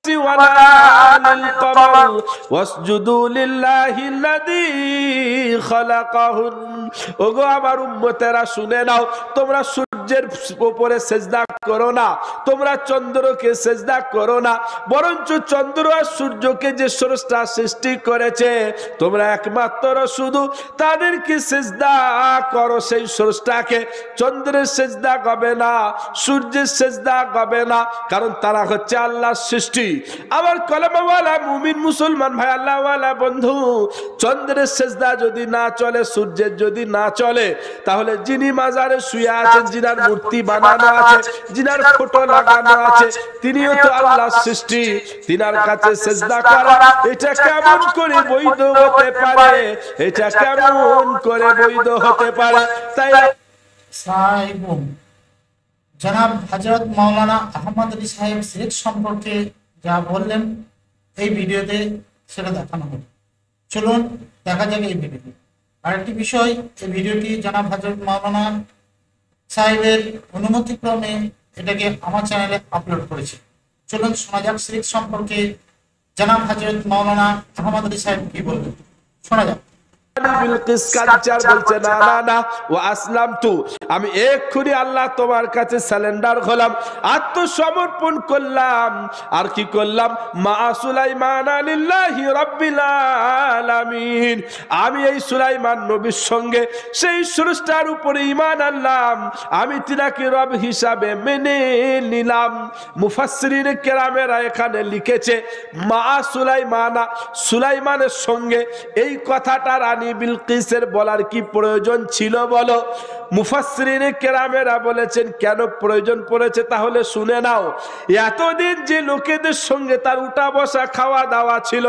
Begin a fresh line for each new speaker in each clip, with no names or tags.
ولا للقمر واسجدوا لله الذي خلقهن। ওগো আমার উম্মতেরা শুনে নাও, তোমরা সূর্যের উপরে সিজদা করো না, তোমরা চন্দ্রকে সিজদা করো না, বরঞ্চ চন্দ্র আর সূর্যকে যে স্রষ্টা সৃষ্টি করেছে তোমরা একমাত্র শুধু তাদেরকে সিজদা করো, সেই স্রষ্টাকে। চন্দ্রের সিজদা হবে না, সূর্যের সিজদা হবে না, কারণ তারা হচ্ছে আল্লাহর সৃষ্টি। আমার কলমাওয়ালা মুমিন মুসলমান ভাই আল্লাহওয়ালা বন্ধু, চন্দ্রের সিজদা যদি না চলে, সূর্যের যদি না চলে, তাহলে যিনি মাজারে শুয়ে আছেন, যিনার মূর্তি বানানো আছে, যিনার ফটো লাগানো আছে, তিনিও তো আল্লাহর সৃষ্টি। তিনার কাছে সিজদা করা এটা কেমন করে বৈধ হতে পারে? এটা কেমন করে বৈধ হতে পারে? তাই
জনাব হযরত মাওলানা আহমদ আলী সাহেব সিলেট সম্পর্কে যা বললেন এই ভিডিওতে সেটা দেখানো হলো। চলুন দেখা যাক এই ভিডিওটি। আরেকটি বিষয়, এই ভিডিওটি জনাব হযরত মাওলানা সাহেবের অনুমতিক্রমে এটাকে আমার চ্যানেলে আপলোড করেছি। চলুন শোনা যাক সিলেট সম্পর্কে জনাব হযরত মাওলানা আহমদ আলী সাহেব কি বললেন, শোনা যাক।
আমি এক্ষুনি আল্লাহ তোমার কাছে সারেন্ডার হলাম, আত্মসমর্পণ করলাম। আর কি করলাম? মা সুলাইমান লিল্লাহি রাব্বিল আলামিন। আমি এই সুলাইমান নবীর সঙ্গে সেই স্রষ্টার উপরে ঈমান আনলাম, আমি তিনাকে রব হিসাবে মেনে নিলাম। মুফাসসিরিন কেরামেরা এখানে লিখেছে মা সুলাইমানা, সুলাইমানের সঙ্গে এই কথাটা রানী বিলকিসের বলার কি প্রয়োজন ছিল বলো? মুফাসসিরিনে কেরামেরা বলেছেন কেন প্রয়োজন পড়েছে তাহলে শুনে নাও। এতদিন যে লোকেদের সঙ্গে তার উঠা বসা খাওয়া দাওয়া ছিল,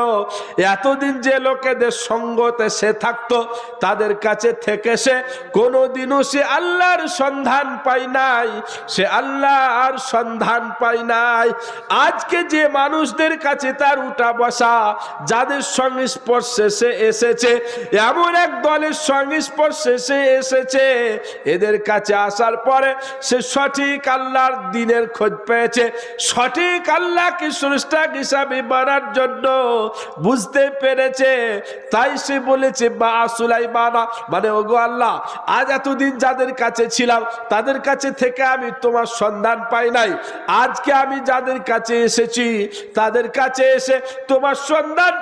এতদিন যে লোকেদের সঙ্গতে সে থাকতো, তাদের কাছে থেকে সে কোনোদিনও সে আল্লাহর সন্ধান পায় নাই, সে আল্লাহর সন্ধান পায় নাই। আজকে যে মানুষদের কাছে তার উঠা বসা, যাদের সংস্পর্শে সে এসেছে, এমন এক দলের সংস্পর্শে সে এসেছে, এদের কাছে আসার পরে সে সঠিক আল্লাহর দ্বীনের খোঁজ পেয়েছে, সঠিক আল্লাহকে স্রষ্টা হিসাবে মানার জন্য বুঝতে পেরেছে। তাই সে বলেছে বা সুলাইমানা, মানে ওগো আল্লাহ, আজ এতদিন যাদের কাছে ছিলাম তাদের কাছে থেকে আমি তোমার সন্ধান পাই নাই, আজকে আমি যাদের কাছে এসেছি তাদের কাছে এসে তোমার সন্ধান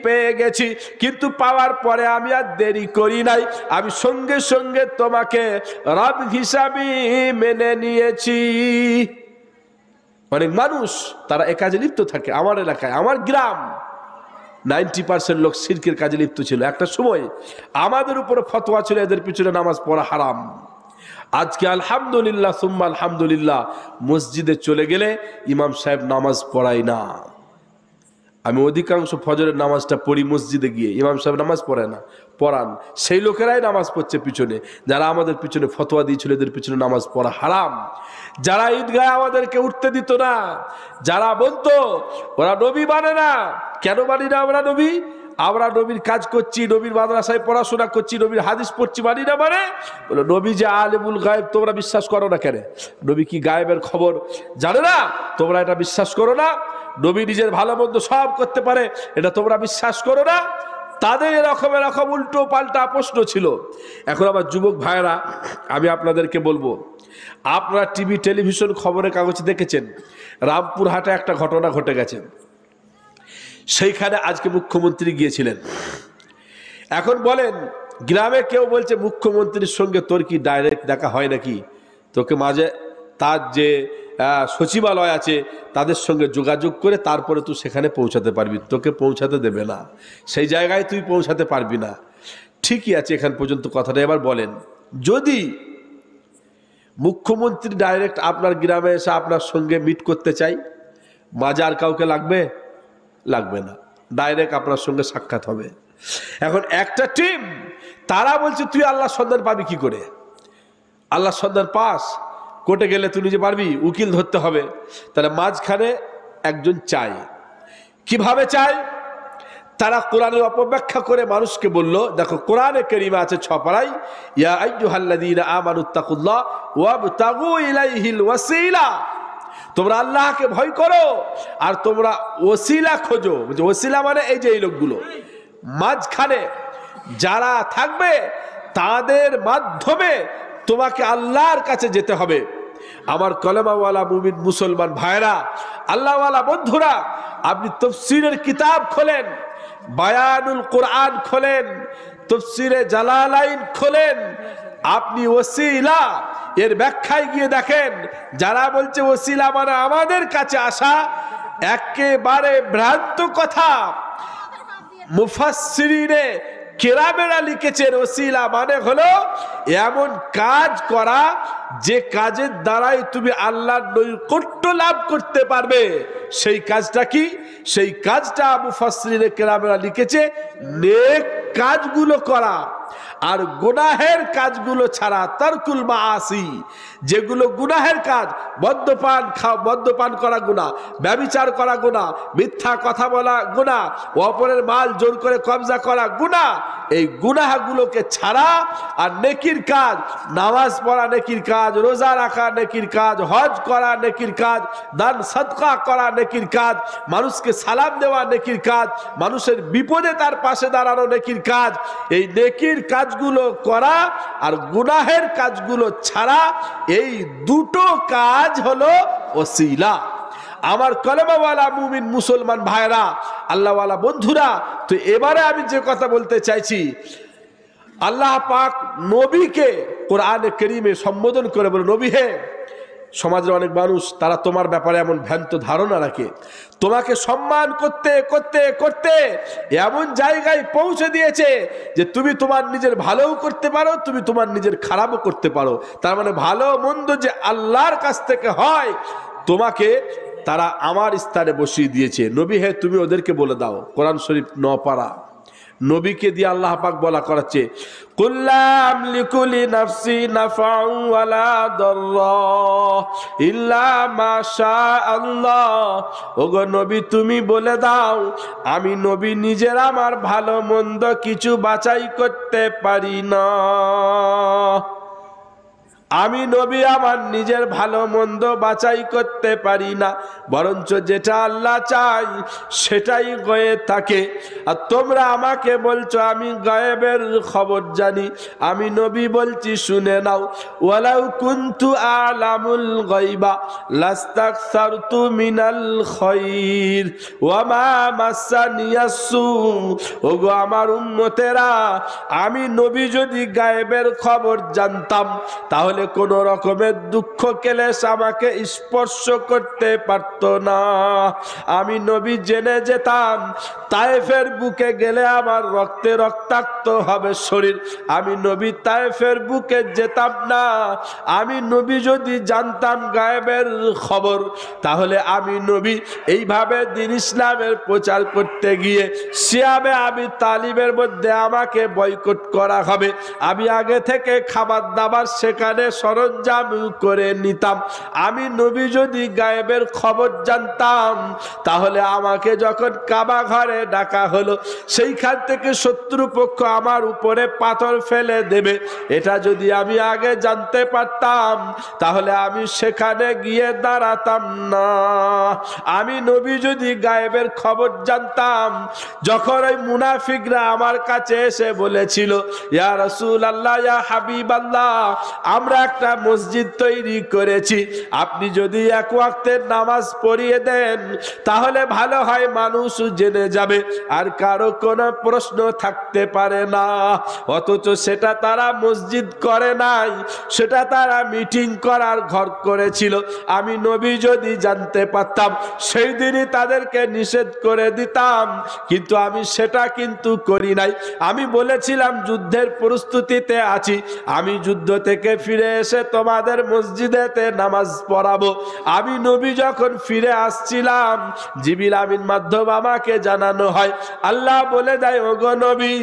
পেয়ে গেছি। কিন্তু পাওয়ার পরে আমি আর দেরি করি নাই, আমি সঙ্গে সঙ্গে তোমাকে রব হিসাবে মেনে নিয়েছি। অনেক মানুষ তারা এ কাজে লিপ্ত থাকে। আমার এলাকায়, আমার গ্রাম 90% লোক শিরকের কাজে লিপ্ত ছিল। একটা সময় আমাদের উপরে ফতোয়া ছিল এদের পিছনে নামাজ পড়া হারাম। আজকে আলহামদুলিল্লাহ সুম্মা আলহামদুলিল্লাহ, মসজিদে চলে গেলে ইমাম সাহেব নামাজ পড়ায় না। আমি অধিকাংশ ফজরের নামাজটা পড়ি মসজিদে গিয়ে, ইমাম সাহেব নামাজ পড়ে না, পড়ান সেই লোকেরাই নামাজ পড়ছে পিছনে, যারা আমাদের পিছনে ফতোয়া দিয়েছিল এদের পিছনে নামাজ পড়া হারাম। যারা ঈদগাহে আমাদেরকে উঠতে দিত না, যারা বলতো ওরা নবী মানে না, কেন মানি না আমরা নবী? আমরা নবীর কাজ করছি, নবীর মাদ্রাসায় পড়াশোনা করছি, নবীর হাদিস পড়ছি, মানি না মানে? বলো নবী যে আলিমুল গায়েব, তোমরা বিশ্বাস করো না কেন? নবী কি গায়েবের খবর জানে না? তোমরা এটা বিশ্বাস করো না? নবী নিজের ভালো মন্দ সব করতে পারে, এটা তোমরা বিশ্বাস করো না? তাদের এরকম উল্টো পাল্টা প্রশ্ন ছিল। এখন আমার যুবক ভাইরা, আমি আপনাদেরকে বলবো, আপনারা টিভি টেলিভিশন খবরের কাগজে দেখেছেন রামপুরহাটে একটা ঘটনা ঘটে গেছে। সেইখানে আজকে মুখ্যমন্ত্রী গিয়েছিলেন। এখন বলেন, গ্রামে কেউ বলছে মুখ্যমন্ত্রীর সঙ্গে তোর কি ডাইরেক্ট দেখা হয় নাকি? তোকে মাঝে তার যে সচিবালয় আছে তাদের সঙ্গে যোগাযোগ করে তারপরে তুই সেখানে পৌঁছাতে পারবি, তোকে পৌঁছাতে দেবে না, সেই জায়গায় তুই পৌঁছাতে পারবি না। ঠিকই আছে এখান পর্যন্ত কথাটা। এবার বলেন, যদি মুখ্যমন্ত্রী ডাইরেক্ট আপনার গ্রামে এসে আপনার সঙ্গে মিট করতে চাই, মাঝে আর কাউকে লাগবে? লাগবে না, ডাইরেক্ট আপনার সঙ্গে সাক্ষাৎ হবে। এখন একটা টিম তারা বলছে তুই আল্লাহর সন্ধান পাবি কি করে? আল্লাহর সন্ধান পাস, কোর্টে গেলে তুই নিজে পারবি, উকিল ধরতে হবে। তাহলে মাঝখানে একজন চাই। কিভাবে চাই? তারা কোরআনের অপব্যাখ্যা করে মানুষকে বলল, দেখো কোরআনে কারিমে আছে 6 পারায়, ইয়া আইয়ুহাল্লাযীনা আমানুত্তাকুল্লাহ ওয়াবতাগু ইলাইহিল ওয়াসিলা। তোমরা আল্লাহকে ভয় করো আর তোমরা ওসিলা খোঁজো। ওসিলা মানে এই যে এই লোকগুলো মাঝখানে যারা থাকবে তাদের মাধ্যমে তোমাকে আল্লাহর কাছে যেতে হবে। আমার কলেমাওয়ালা মুমিন মুসলমান ভাইরা, আল্লাহওয়ালা বন্ধুরা, আপনি তাফসীরের কিতাব খোলেন, বায়ানুল কোরআন খোলেন, তাফসীরে জালালাইন খোলেন, আপনি ওসিলা এর ব্যাখ্যায় গিয়ে দেখেন যারা বলছে ওসিলা মানে আমাদের কাছে আসা, একেবারে ভ্রান্ত কথা। মুফাসসিরিনে কেরামেরা লিখেছেন ওসিলা মানে হলো এমন কাজ করা যে কাজের দ্বারাই তুমি আল্লাহর নৈকট্য লাভ করতে পারবে। সেই কাজটা কি? সেই কাজটা মুফাসসিরিনে কেরামেরা লিখেছে নেক কাজগুলো করা আর গুনাহের কাজগুলো ছাড়া। তারকুল মাআসি, যেগুলো গুনাহের কাজ, মদ্যপান করা গুনাহ, ব্যভিচার করা গুনাহ, মিথ্যা কথা বলা গুনাহ, অপরের মাল জোর করে কবজা করা গুনাহ, এই গুনাহগুলোকে ছাড়া আর নেকির কাজ, নামাজ পড়া নেকির কাজ, রোজা রাখা নেকির কাজ, হজ করা নেকির কাজ, দান সদকা করা নেকির কাজ, মানুষকে সালাম দেওয়া নেকির কাজ, মানুষের বিপদে তার পাশে দাঁড়ানো নেকির কাজ, এই নেকির কাজগুলো করা আর গুনাহের কাজগুলো ছাড়া, এই দুটো কাজ হলো ওসিলা। আমার কলেমাওয়ালা মুমিন মুসলমান ভাইরা, আল্লাহওয়ালা বন্ধুরা, তো এবারে আমি যে কথা বলতে চাইছি, আল্লাহ পাক নবীকে কোরআনে কারীমে সম্বোধন করে বলে, নবী হে, সমাজের অনেক মানুষ তারা তোমার ব্যাপারে এমন ভ্রান্ত ধারণা রাখে, তোমাকে সম্মান করতে করতে করতে এমন জায়গায় পৌঁছে দিয়েছে যে তুমি তোমার নিজের ভালোও করতে পারো, তুমি তোমার নিজের খারাপও করতে পারো। তার মানে ভালো মন্দ যে আল্লাহর কাছ থেকে হয়, তোমাকে তারা আমার স্থানে বসিয়ে দিয়েছে। নবী হে, তুমি ওদেরকে বলে দাও। কোরআন শরীফ 9 পারা, নবীকে দিয়ে আল্লাহ পাক বলা করাচ্ছে, কুল্লা আমলিকু লিনাফসি নাফআন ওয়ালা দাররা ইল্লা মা শাআল্লাহ। ওগো নবী, তুমি বলে দাও, আমি নবী নিজের আমার ভালো মন্দ কিছু বাছাই করতে পারি না। আমি নবী আমার নিজের ভালো মন্দ বাছাই করতে পারি না, বরঞ্চ যেটা আল্লাহ চাই সেটাই গয়ে থাকে। আর তোমরা আমাকে বলছো আমি গায়েবের খবর জানি, আমি নবী বলছি শুনে নাও। ওয়ালাউ কুনতু আলামুল গায়বা লাস্তাকসারতু মিনাল খায়র ওয়া মা মাসানিয়াসু। ওগো আমার উম্মতেরা, আমি নবী যদি গায়েবের খবর জানতাম তাহলে কোন রকমের দুঃখ ক্লেশ আমাকে স্পর্শ করতে পারত না। আমি নবী জেনে যেতাম তায়েফের বুকে গেলে আমার রক্তে রক্তাক্ত হবে শরীর, আমি নবী তায়েফের বুকে যেতাম না। আমি নবী যদি জানতাম গায়েবের খবর, তাহলে আমি নবী এইভাবে দ্বীন ইসলামের প্রচার করতে গিয়ে সিয়ামে আবি তালিবের মধ্যে আমাকে বয়কট করা হবে, আমি আগে থেকে খাবার দাবার সেখানে সরঞ্জাম করে নিতাম। আমি নবী যদি গায়েবের খবর জানতাম, তাহলে আমাকে যখন কাবা ঘরে ডাকা হলো, সেইখান থেকে শত্রুপক্ষ আমার উপরে পাথর ফেলে দেবে, এটা যদি আমি আগে জানতে পারতাম তাহলে আমি সেখানে গিয়ে দাঁড়াতাম না। আমি নবী যদি গায়েবের খবর জানতাম, যখন ওই মুনাফিকরা আমার কাছে এসে বলেছিল, ইয়া রাসূলুল্লাহ, ইয়া হাবিবাল্লাহ, আমরা একটা মসজিদ তৈরি করেছি, আপনি যদি এক ওয়াক্তের নামাজ পড়িয়ে দেন তাহলে ভালো হয়, মানুষ জেনে যাবে আর কারো কোনো প্রশ্ন থাকতে পারে না। অথচ সেটা তারা মসজিদ করে নাই, সেটা তারা মিটিং করার ঘর করেছিল। আমি নবী যদি জানতে পারতাম সেই দিনই তাদেরকে নিষেধ করে দিতাম, কিন্তু আমি সেটা কিন্তু করি নাই। আমি বলেছিলাম যুদ্ধের প্রস্তুতিতে আছি, আমি যুদ্ধ থেকে ফিরে এসে তোমাদের মসজিদেতে নামাজ পড়াবো। আমি নবী যখন ফিরে আসছিলাম, জিবরিল আমিন মাধ্যম আমাকে জানানো হয়, আল্লাহ বলে দেয়, ওগো নবী,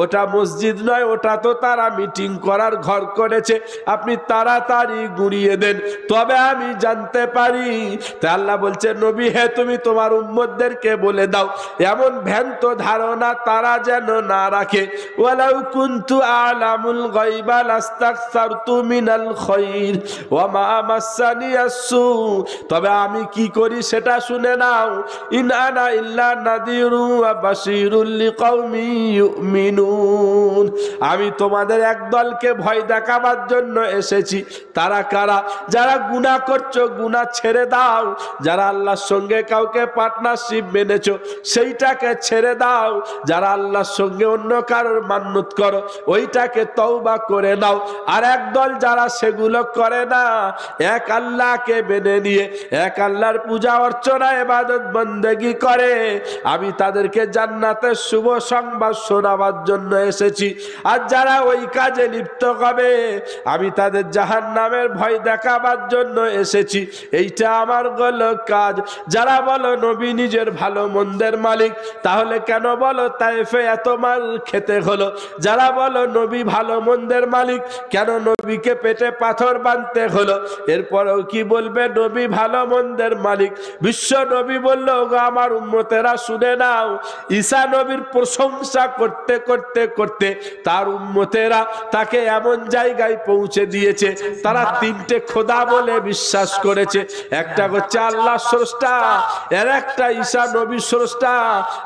ওটা মসজিদ নয়, ওটা তো তারা মিটিং করার ঘর করেছে, আপনি তাড়াতাড়ি গুড়িয়ে দেন, তবে আমি জানতে পারি। তাই আল্লাহ বলছে, নবী হে, তুমি তোমার উম্মতদেরকে বলে দাও এমন ভ্রান্ত ধারণা তারা যেন না রাখে। ওয়ালাউ কুনতু আলামুল গায়বা লাস্তাকসারতু মিনাল খায়র ওয়া মা মাসানিয়াস সু, তবে আমি কি করি সেটা শুনে নাও। ইন আনা ইল্লা নাযিরু ওয়া বাশীরুল লিকাওমি ইউমিনুন, আমি তোমাদের একদলকে ভয় দেখাবার জন্য এসেছি। তারা কারা? যারা গুনাহ করছো গুনাহ ছেড়ে দাও, যারা আল্লাহর সঙ্গে কাউকে পার্টনারশিপ মেনেছো সেইটাকে ছেড়ে দাও, যারা আল্লাহর সঙ্গে অন্য কারোর মান্নত করো ওইটাকে তওবা করে নাও। আর একদল যারা সেগুলো করে না, এক আল্লাহকে মেনে নিয়ে এক আল্লাহর পূজা অর্চনা ইবাদত বন্দেগী করে, আমি তাদেরকে জান্নাতের শুভ সংবাদ শোনাবার জন্য এসেছি। আর যারা ওই কাজে লিপ্ত হবে আমি তাদের জাহান্নামের ভয় দেখাবার জন্য এসেছি। এইটা আমার হলো কাজ। যারা বলো নবী নিজের ভালো মন্দের মালিক, তাহলে কেন বলো তায়েফে এত মাল খেতে হলো? যারা বলো নবী ভালো মন্দের মালিক, কেন নবীকে পেটে পাথর বাঁধতে হলো? এরপরেও কি বলবে নবী ভালো মন্দের মালিক? বিশ্ব নবী বলল, গো আমার উম্মতেরা শুনে নাও, ঈসা নবীর প্রশংসা করতে করতে করতে তার উম্মতেরা তাকে এমন জায়গায় পৌঁছে দিয়েছে তারা তিনটে খোদা বলে বিশ্বাস করেছে। একটা হচ্ছে আল্লাহ স্রষ্টা, আর একটা ঈসা নবী স্রষ্টা,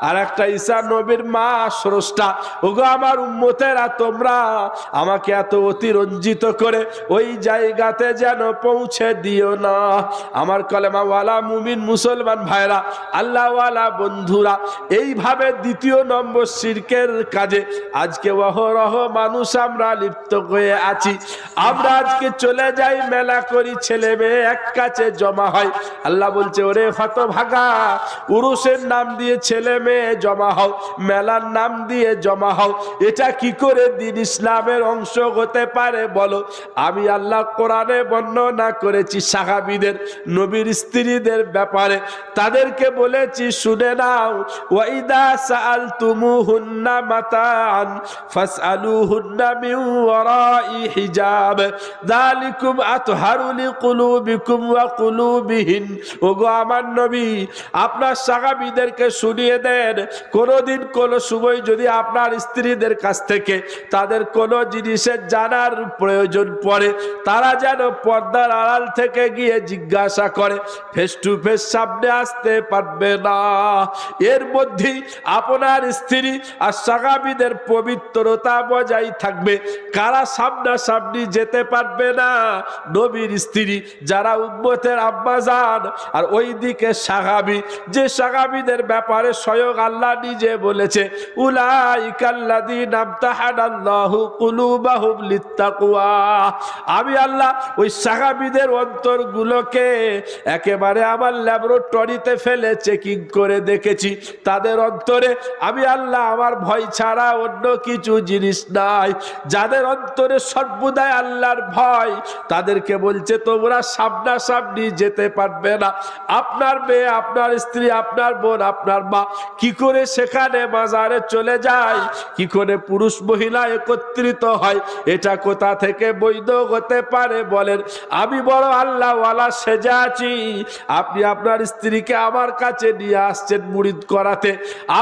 আর একটা ঈসা নবীর মা স্রষ্টা। ওগো আমার উম্মতেরা, তোমরা আমাকে এত অতিরঞ্জিত করে ওই জায়গাতে যেন পৌঁছে দিও না। আমার কলেমাওয়ালা মুমিন মুসলমান ভাইরা, আল্লাহওয়ালা বন্ধুরা, এইভাবে দ্বিতীয় নম্বর শিরকের কাজে আজকে অহরহ মানুষ আমরা লিপ্ত হয়ে আছি। আমরা আজকে চলে যাই, মেলা করি, ছেলে মেয়ে এক কাছে জমা হয়। আল্লাহ বলছে, ওরে হতভাগা, উরুসের নাম দিয়ে ছেলে মেয়ে জমা হও, মেলার নাম দিয়ে জমা হও। এটা কি করে দিন ইসলামের অংশ হতে পারে বলো? আমি আল্লাহ কোরআনে বর্ণনা করেছি সাহাবীদের, নবীর স্ত্রীদের ব্যাপারে। তাদেরকে বলেছি, শুনে নাও, ওয়াইদা সাআলতুমুহুন্না মাতাআন ফাসআলুহুন্না মিন ওয়ারাই হিজাব যালিকুম আতহারু লিকুলুবিকুম ওয়া কুলুবিহিন। ওগো আমার নবী, আপনার সাহাবীদেরকে শুনিয়ে দেন, কোনদিন কোন সময় যদি আপনার স্ত্রীদের কাছ থেকে তাদের কোন জিনিসের জানার প্রয়োজন পড়ে, তারা যেন পর্দার আড়াল থেকে গিয়ে জিজ্ঞাসা করে, ফেস টু ফেস সামনে আসতে পারবে না। এর মধ্যেই আপনার স্ত্রী আর সাহাবীদের পবিত্রতা বজায় থাকবে। কারা সামনাসামনি যেতে পারবে না? নবীর স্ত্রী, যারা উম্মতের আব্বাজান, আর ওইদিকে সাহাবী, যে সাহাবীদের ব্যাপারে স্বয়ং আল্লাহ নিজে বলেছে, উলাইকাল্লাযীনা আমতাহানাল্লাহু কুলুবাহুম লিত্তাকওয়া। আমি আল্লাহ ওই সাহাবীদের অন্তরগুলোকে একেবারে আমার ল্যাবরেটরিতে ফেলে চেকিং করে দেখেছি। তাদের অন্তরে আমি আল্লাহ আমার ভয় ছাড়া অন্য কিছু জিনিস নাই। যাদের অন্তরে সর্বদাই আল্লাহর ভয়, তাদেরকে বলছে তোমরা সামনাসামনি যেতে পারবে না। আপনার মেয়ে, আপনার স্ত্রী, আপনার বোন, আপনার মা কি করে সেখানে মাজারে চলে যায়? কি করে পুরুষ মহিলা একত্রিত হয়? এটা কোথা থেকে বৈধ হতে পারে বলেন? আমি বড় আল্লাহওয়ালা সেজে আছি, আপনি আপনার স্ত্রীকে আমার কাছে নিয়ে আসছেন মুরিদ করাতে,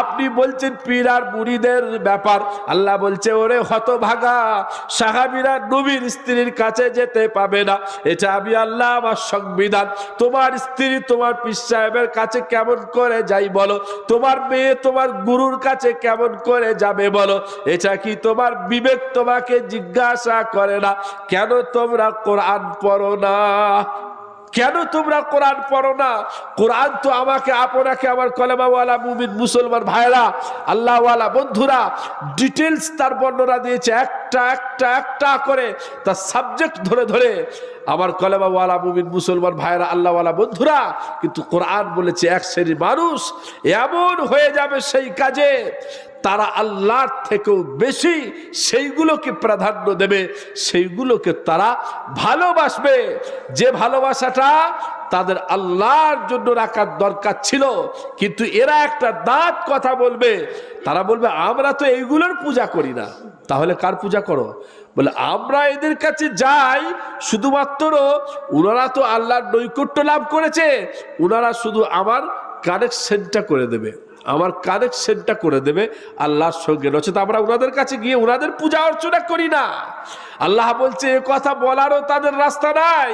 আপনি বলছেন পীর আর মুরিদের ব্যাপার। আল্লাহ বলছে, ওরে হতভাগা, সাহাবীরা নবীর স্ত্রীর কাছে যেতে পাবে না। এটা আমি আল্লাহ আমার সংবিধান। তোমার স্ত্রী তোমার পীর সাহেবের কাছে কেমন করে যাই বলো? তোমার মেয়ে তোমার গুরুর কাছে কেমন করে যাবে বলো? এটা কি তোমার বিবেক তোমাকে জিজ্ঞাসা করে না? কেন তোমরা কোরআন পড়ো না? কেন তোমরা কোরআন পড়ো না? কোরআন তো আমাকে আপনাকে আমার কলেমাওয়ালা মুমিন মুসলমান ভাইরা, আল্লাহওয়ালা বন্ধুরা, ডিটেলস তার বর্ণনা দিয়েছে, একটা একটা একটা করে তার সাবজেক্ট ধরে ধরে। আমার কলেমাওয়ালা মুমিন মুসলমান ভাইরা, আল্লাহওয়ালা বন্ধুরা, কিন্তু কোরআন বলেছে এক শ্রেণীর মানুষ এমন হয়ে যাবে সেই কাজে তারা আল্লাহর থেকেও বেশি সেইগুলোকে প্রাধান্য দেবে, সেইগুলোকে তারা ভালোবাসবে, যে ভালোবাসাটা তাদের আল্লাহর জন্য রাখার দরকার ছিল। কিন্তু এরা একটা দাঁত কথা বলবে, তারা বলবে আমরা তো এইগুলোর পূজা করি না। তাহলে কার পূজা করো? বলে আমরা এদের কাছে যাই শুধুমাত্র, ওনারা তো আল্লাহর নৈকট্য লাভ করেছে, ওনারা শুধু আমার কানেকশনটা করে দেবে, আমার কানেকশনটা করে দেবে আল্লাহর সঙ্গে। নচেত আমরা ওনাদের কাছে গিয়ে ওনাদের পূজা অর্চনা করি না। আল্লাহ বলছে এ কথা বলারও তাদের রাস্তা নাই।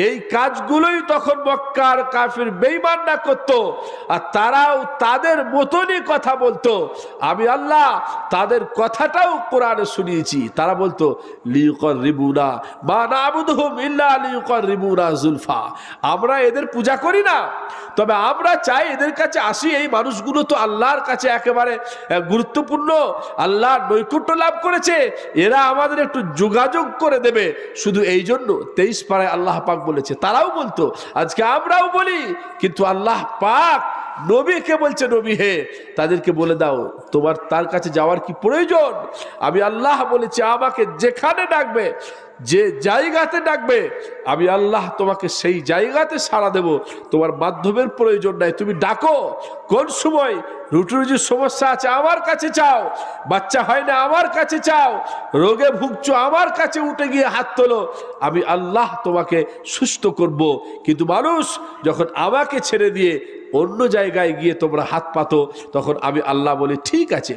এই কাজগুলোই তখন মক্কার কাফির বেঈমানরা করত, আর তারাও তাদের মতনই কথা বলতো। আমি আল্লাহ তাদের কথাটাও কোরআনে শুনিয়েছি। তারা বলতো লিয়ুকাররিবুনা মা না'বুদুহুম ইল্লা লিয়ুকাররিবুনা যুলফা, আমরা এদের পূজা করি না, তবে আমরা চাই এদের কাছে আসি। এই মানুষগুলো তো আল্লাহর কাছে একেবারে গুরুত্বপূর্ণ, আল্লাহর নৈকট্য লাভ করেছে, এরা আমাদের একটু যোগাযোগ করে দেবে, শুধু এই জন্য 23 পারায় আল্লাহ পাক বলেছে। তারাও বলতো, আজকে আমরাও বলি, কিন্তু আল্লাহ পাক নবীকে বলছে নবী হে তাদেরকে বলে দাও তোমার তার কাছে যাওয়ার কি প্রয়োজন। আমি আল্লাহ বলেছি আমাকে যেখানে ডাকবে, যে জায়গাতে ডাকবে, আমি আল্লাহ তোমাকে সেই জায়গাতে সাড়া দেব। তোমার মাধ্যমের প্রয়োজন নাই, তুমি ডাকো। কোন সময় রুটি রুজির সমস্যা আছে আমার কাছে চাও, বাচ্চা হয় না আমার কাছে চাও, রোগে ভুগছো আমার কাছে উঠে গিয়ে হাত তোলো, আমি আল্লাহ তোমাকে সুস্থ করব। কিন্তু মানুষ যখন আমাকে ছেড়ে দিয়ে অন্য জায়গায় গিয়ে তোমরা হাত পাতো, তখন আমি আল্লাহ বলি ঠিক আছে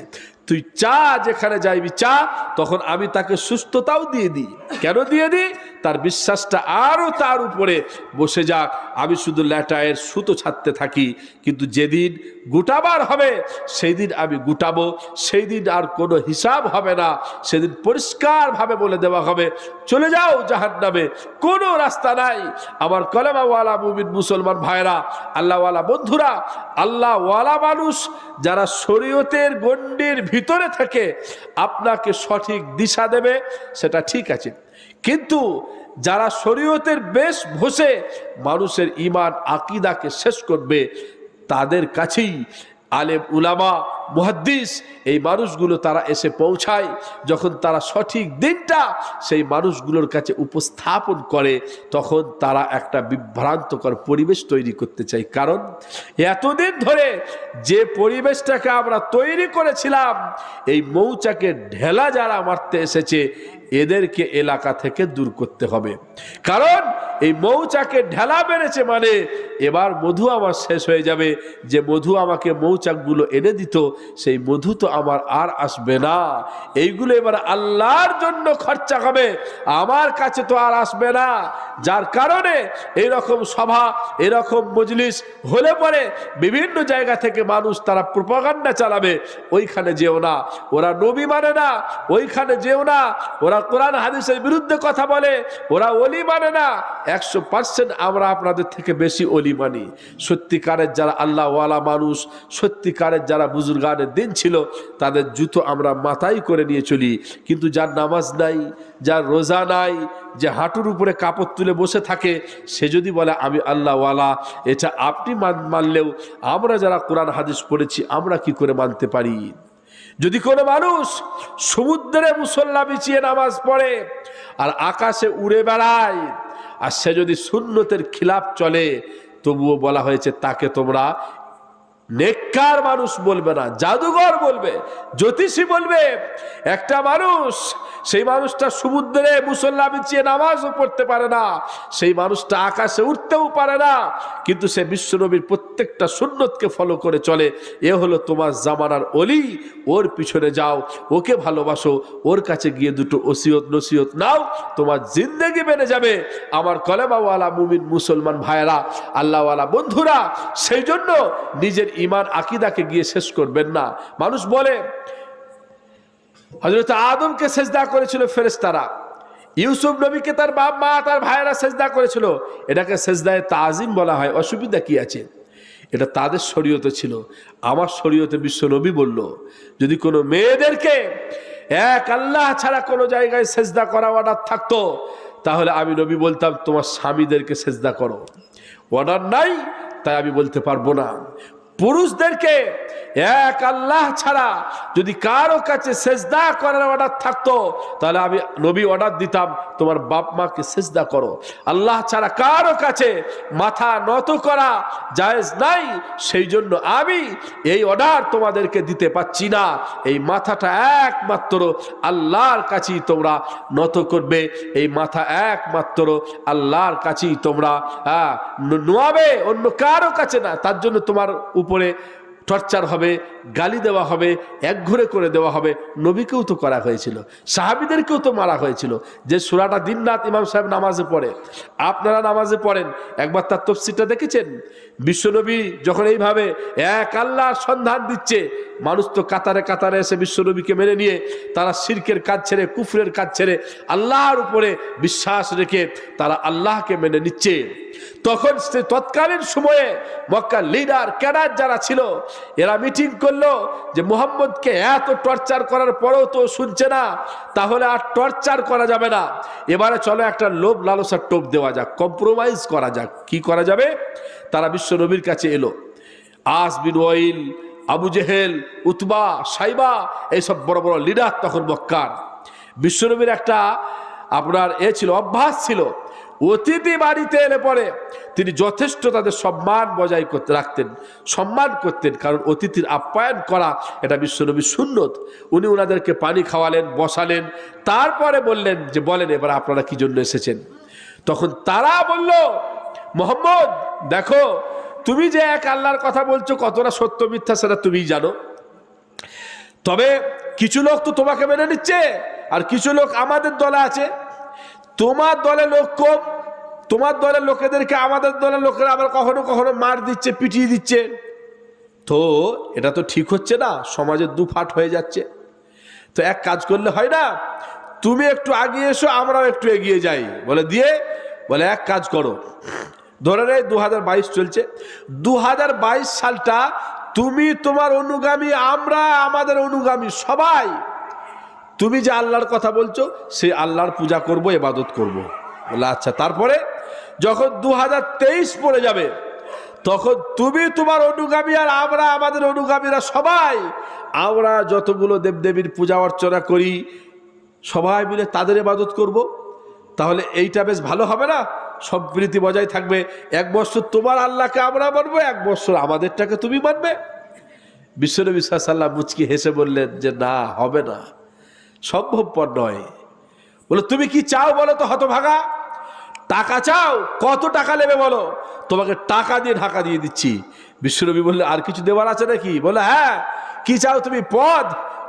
তুই চা, যেখানে যাইবি চা, তখন আমি তাকে সুস্থতাও দিয়ে দিই। কেন দিয়ে দিই? তার বিশ্বাসটা আরো তার উপরে বসে যাক। আমি শুধু ল্যাটায়ের সুতো ছাড়তে থাকি, কিন্তু যেদিন গুটাবার হবে সেই দিন আমি গুটাবো, সেই দিন আর কোনো হিসাব হবে না। সেদিন পরিষ্কারভাবে বলে দেওয়া হবে চলে যাও জাহান্নামে, কোনো রাস্তা নাই। আমার কলেমাওয়ালা মুমিন মুসলমান ভাইরা, আল্লাহওয়ালা বন্ধুরা, আল্লাহওয়ালা মানুষ যারা শরীয়তের গণ্ডির ভিতরে থেকে আপনাকে সঠিক দিশা দেবে, সেটা ঠিক আছে। কিন্তু যারা শরীয়তের বেশ বসে মানুষের ঈমান আকীদাকে শেষ করবে, তাদের কাছেই আলেম উলামা মুহাদ্দিস এই মানুষগুলো তারা এসে পৌঁছায়। যখন তারা সঠিক দিনটা সেই মানুষগুলোর কাছে উপস্থাপন করে, তখন তারা একটা বিভ্রান্তকর পরিবেশ তৈরি করতে চায়। কারণ এতদিন ধরে যে পরিবেশটাকে আমরা তৈরি করেছিলাম, এই মৌচাকে ঢেলা যারা মারতে এসেছে এদেরকে এলাকা থেকে দূর করতে হবে। কারণ এই মৌচাকে ঢেলা বেড়েছে মানে এবার মধু আমার শেষ হয়ে যাবে। যে মধু আমাকে মৌচাকগুলো এনে দিত, সেই মধু তো আমার আর আসবে না। এইগুলো এবার আল্লাহর জন্য খরচা হবে, আমার কাছে তো আর আসবে না। যার কারণে এইরকম সভা, এরকম মজলিস হলে পরে বিভিন্ন জায়গা থেকে মানুষ তারা প্রপাগান্ডা চালাবে, ওইখানে যেও না, ওরা নবী মানে না, ওইখানে যেও না, ওরা কোরআন হাদিসের বিরুদ্ধে কথা বলে, ওরা ওলি মানে না। 100% আমরা আপনাদের থেকে বেশি ওলি মানি। সত্যিকারের যারা আল্লাহওয়ালা মানুষ, সত্যিকারের যারা বুজুর্গানের দিন ছিল, তাদের জুতো আমরা মাথায় করে নিয়ে চলি। কিন্তু যার নামাজ নাই, যার রোজা নাই, যে হাঁটুর উপরে কাপড় তুলে বসে থাকে, সে যদি বলে আমি আল্লাহওয়ালা, এটা আপনি মানলেও আমরা যারা কোরআন হাদিস পড়েছি আমরা কি করে মানতে পারি? যদি কোনো মানুষ সমুদ্রে মুসল্লা বিছিয়ে নামাজ পড়ে আর আকাশে উড়ে বেড়ায়, আর সে যদি সুন্নতের খিলাফ চলে, তবুও বলা হয়েছে তাকে তোমরা নেককার মানুষ বলবে না, জাদুঘর বলবে, জ্যোতিষী বলবে। একটা মানুষ, সেই মানুষটা সমুদ্রে মুসল্লা বিছিয়ে নামাজও পড়তে পারে না, সেই মানুষটা আকাশে উঠতেও পারে না, কিন্তু সে বিশ্বনবীর প্রত্যেকটা সুন্নতকে ফলো করে চলে। এ হলো তোমার জামানার অলি। ওর পিছনে যাও, ওকে ভালোবাসো, ওর কাছে গিয়ে দুটো ওসিয়ত নসিহত নাও, তোমার জিন্দেগি বেড়ে যাবে। আমার কলেমাওয়ালা মুমিন মুসলমান ভাইয়েরা, আল্লাহওয়ালা বন্ধুরা, সেই জন্য নিজের ঈমান আকীদাকে গিয়ে শেষ করবেন না। মানুষ বলে হযরত আদমকে সেজদা করেছিল ফেরেশতারা, ইউসুফ নবীকে তার বাপ মা তার ভাইয়েরা সেজদা করেছিল, এটাকে সেজদায়ে তাজিম বলা হয়, অসুবিধা কি আছে? এটা তাদের শরীয়তে ছিল। আমার শরীয়তে বিশ্ব নবী বলল, যদি কোনো মেয়েদেরকে এক আল্লাহ ছাড়া কোনো জায়গায় সেজদা করা অর্ডার থাকতো, তাহলে আমি নবী বলতাম তোমার স্বামীদেরকে সেজদা করো। অর্ডার নাই, তাই আমি বলতে পারবো না। পুরুষদেরকে এক আল্লাহ ছাড়া যদি কারো কাছে সেজদা করার অর্ডার থাকতো তাহলে আমি নবী অর্ডার দিতাম তোমার বাপ মাকে সেজদা করো। আল্লাহ ছাড়া কারো কাছে মাথা নত করা জায়েজ নাই, সেই জন্য আমি এই অর্ডার তোমাদেরকে দিতে পাচ্ছি না। এই মাথাটা একমাত্র আল্লাহর কাছেই তোমরা নত করবে, এই মাথা একমাত্র আল্লাহর কাছেই তোমরা নোয়াবে, অন্য কারো কাছে না। তার জন্য তোমার উপরে টর্চার হবে, গালি দেওয়া হবে, একঘরে করে দেওয়া হবে। নবীকেও তো করা হয়েছিল, সাহাবীদেরকেও তো মারা হয়েছিল। যে সূরাটা দিন রাত ইমাম সাহেব নামাজে পড়ে, আপনারা নামাজে পড়েন, একবার তার তাফসীরটা দেখেছেন? বিশ্বনবী যখন এইভাবে এক আল্লাহর সন্ধান দিচ্ছে, মানুষ তো কাতারে কাতারে এসে বিশ্বনবীকে মেনে নিয়ে তারা শিরকের কাজ ছেড়ে, কুফরের কাজ ছেড়ে আল্লাহর উপরে বিশ্বাস রেখে তারা আল্লাহকে মেনে নিচ্ছে। তখন তৎকালীন সময়ে মক্কার লিডার ক্যাডার যারা ছিল, এরা মিটিং করলো যে মুহাম্মদকে এত টর্চার করার পরেও তো শুনছে না, তাহলে আর টর্চার করা যাবে না, এবারে চলো একটা লোভ লালসার টোপ দেওয়া যাক, কম্প্রোমাইজ করা যাক। কি করা যাবে? তারা বিশ্ব নবীর কাছে এলো। আস বিন ওয়াইল, আবু জেহেল, উতবা, সাইবা, এইসব বড় বড় লিডার তখন মক্কার। বিশ্বনবীর একটা আপনার ছিল, অভ্যাস ছিল, অতিথি বাড়িতে এলে পরে তিনি যথেষ্ট তাদের সম্মান বজায় করতে রাখতেন, সম্মান করতেন, কারণ অতিথির আপ্যায়ন করা এটা বিশ্বনবীর সুন্নত। উনি ওনাদেরকে পানি খাওয়ালেন, বসালেন, তারপরে বললেন যে বলেন এবার আপনারা কি জন্য এসেছেন। তখন তারা বলল, মুহাম্মদ দেখো তুমি যে এক আল্লাহর কথা বলছো, কতটা সত্য মিথ্যা সেটা তুমিই জানো, তবে কিছু লোক তো তোমাকে মেনে নিচ্ছে আর কিছু লোক আমাদের দলে আছে। তোমার দলের লোক কম, তোমার দলের লোকেদেরকে আমাদের দলের লোকেরা আবার কখনো কখনো মার দিচ্ছে, পিটিয়ে দিচ্ছে, তো এটা তো ঠিক হচ্ছে না, সমাজের দুফাট হয়ে যাচ্ছে। তো এক কাজ করলে হয় না, তুমি একটু আগিয়ে এসো, আমরাও একটু এগিয়ে যাই। বলে দিয়ে বলে এক কাজ করো, ধরে নেই 2022 চলছে, 2022 সালটা তুমি তোমার অনুগামী, আমরা আমাদের অনুগামী সবাই, তুমি যে আল্লাহর কথা বলছো সেই আল্লাহর পূজা করব, ইবাদত করব। বলে আচ্ছা, তারপরে যখন 2023 পড়ে যাবে তখন তুমি তোমার অনুগামী আর আমরা আমাদের অনুগামীরা সবাই, আমরা যতগুলো দেবদেবীর পূজা অর্চনা করি সবাই মিলে তাদের ইবাদত করব। তাহলে এইটা বেশ ভালো হবে না? সম্প্রীতি বজায় থাকবে। এক বছর তোমার আল্লাহকে আমরা মানবো, এক বছর আমাদেরটাকে তুমি মানবে। বিশ্বনবী সাল্লাল্লাহু আলাইহি ওয়াসাল্লাম মুচকি হেসে বললেন যে না, হবে না, সম্ভবপর নয়। বলে তুমি কি চাও বলো তো হতভাগা? টাকা চাও? কত টাকা নেবে বলো, তোমাকে টাকা দিয়ে ঢাকা দিয়ে দিচ্ছি। বিশ্বনবী বললে আর কিছু দেওয়ার আছে নাকি? বলে হ্যাঁ। কি চাও তুমি? পদ।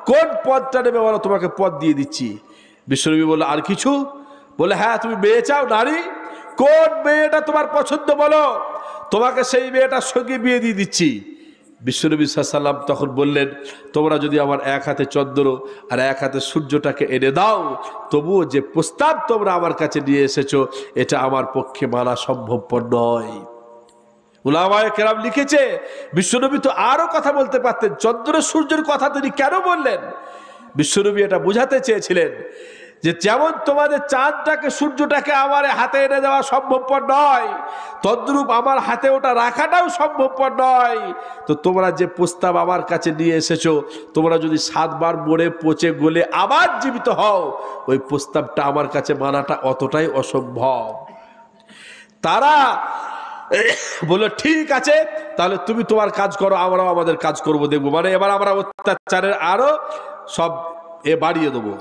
কোন পদটা নেবে বলো, তোমাকে পদ দিয়ে দিচ্ছি। বিশ্বনবী বললে আর কিছু? বলে হ্যাঁ। তুমি মেয়ে চাও? নারী? কোন মেয়েটা তোমার পছন্দ বলো, তোমাকে সেই মেয়েটার সঙ্গে বিয়ে দিয়ে দিচ্ছি। বিশ্বনবী সাল্লাল্লাহু আলাইহি ওয়াসাল্লাম তখন বললেন, তোমরা যদি আমার এক হাতে চন্দ্র আর এক হাতে সূর্যটাকে এনে দাও, তবুও যে প্রস্তাব তোমরা আমার কাছে নিয়ে এসেছো এটা আমার পক্ষে মানা সম্ভবপর নয়। উলামায়ে কেরাম লিখেছে, বিশ্বনবী তো আরো কথা বলতে পারতেন, চন্দ্র সূর্যের কথা তিনি কেন বললেন? বিশ্বনবী এটা বোঝাতে চেয়েছিলেন যে যেমন তোমাদের চাঁদটাকে সূর্যটাকে আমার হাতে এনে দেওয়া সম্ভবপর নয়, তদ্রূপ আমার হাতে ওটা রাখাটাও সম্ভবপর নয়। তো তোমরা যে প্রস্তাব আমার কাছে নিয়ে এসেছো, তোমরা যদি 7 বার মরে পচে গলে আবার জীবিত হও, ওই প্রস্তাবটা আমার কাছে মানাটা অতটাই অসম্ভব। তারা বললো ঠিক আছে, তাহলে তুমি তোমার কাজ করো, আমরাও আমাদের কাজ করবো, দেখবো। মানে এবার আমরা অত্যাচারের আরো সব বাড়িয়ে দেবো।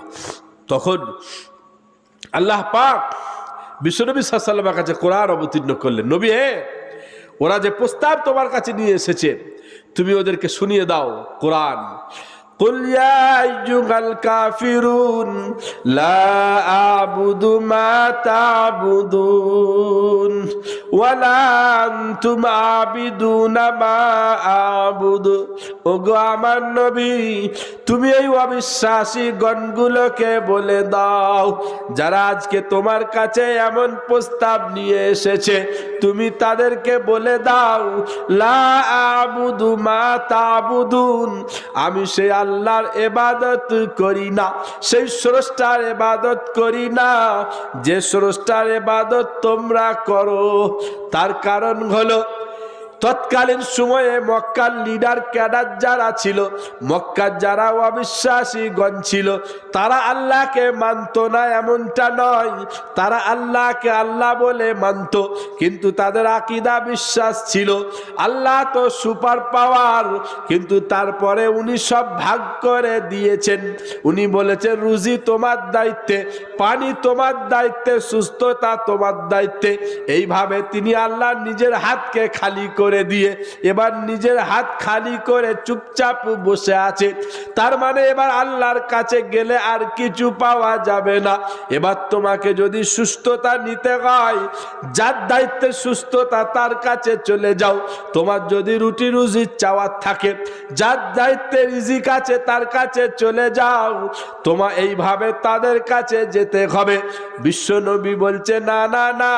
তখন আল্লাহ পাক বিশ্বনবী সাল্লাল্লাহু আলাইহি ওয়াসাল্লামের কাছে কোরআন অবতীর্ণ করলেন, নবী ওরা যে প্রস্তাব তোমার কাছে নিয়ে এসেছে তুমি ওদেরকে শুনিয়ে দাও কোরআন। কুল ইয়া আইয়ুহাল কাফিরুন লা আ'বুদু মা তা'বুদুন ওয়ালা আনতুম আবিদুনা মা আ'বুদু। ওগো আমার নবী, তুমি এই অবিশ্বাসী গণগুলোকে বলে দাও, যারা আজকে তোমার কাছে এমন প্রস্তাব নিয়ে এসেছে, তুমি তাদেরকে বলে দাও লা আ'বুদু মা তা'বুদুন, আমি সেই আল্লাহর ইবাদত করি না, সেই স্রষ্টার ইবাদত করি না যে স্রষ্টার ইবাদত তোমরা করো। তার কারণ হলো তৎকালীন সময়ে মক্কার লিডার ক্যাডার যারা ছিল, মক্কার যারা অবিশ্বাসীগণ ছিল, তারা আল্লাহকে মানত না এমনটা নয়, তারা আল্লাহকে আল্লাহ বলে মানত, কিন্তু তাদের আকীদা বিশ্বাস ছিল আল্লাহ তো সুপার পাওয়ার, কিন্তু তারপরে উনি সব ভাগ করে দিয়েছেন। উনি বলেছেন রুজি তোমার দায়িত্বে, পানি তোমার দায়িত্বে, সুস্থতা তোমার দায়িত্বে। এইভাবে তিনি আল্লাহ নিজের হাতকে খালি করে দিয়ে এবার নিজের হাত খালি করে চুপচাপ বসে আছে। তার মানে এবার আল্লাহর কাছে গেলে আর কিছু পাওয়া যাবে না। এবার তোমাকে যদি সুস্থতা নিতে হয়, যার দায়িত্বে সুস্থতা তার কাছে চলে যাও। তোমার যদি রুটি রুজি চাওয়ার থাকে, যার দায়িত্বে রিজিক আছে তার কাছে চলে যাও। তোমার এইভাবে তাদের কাছে যেতে হবে। বিশ্ব নবী বলছে না না না,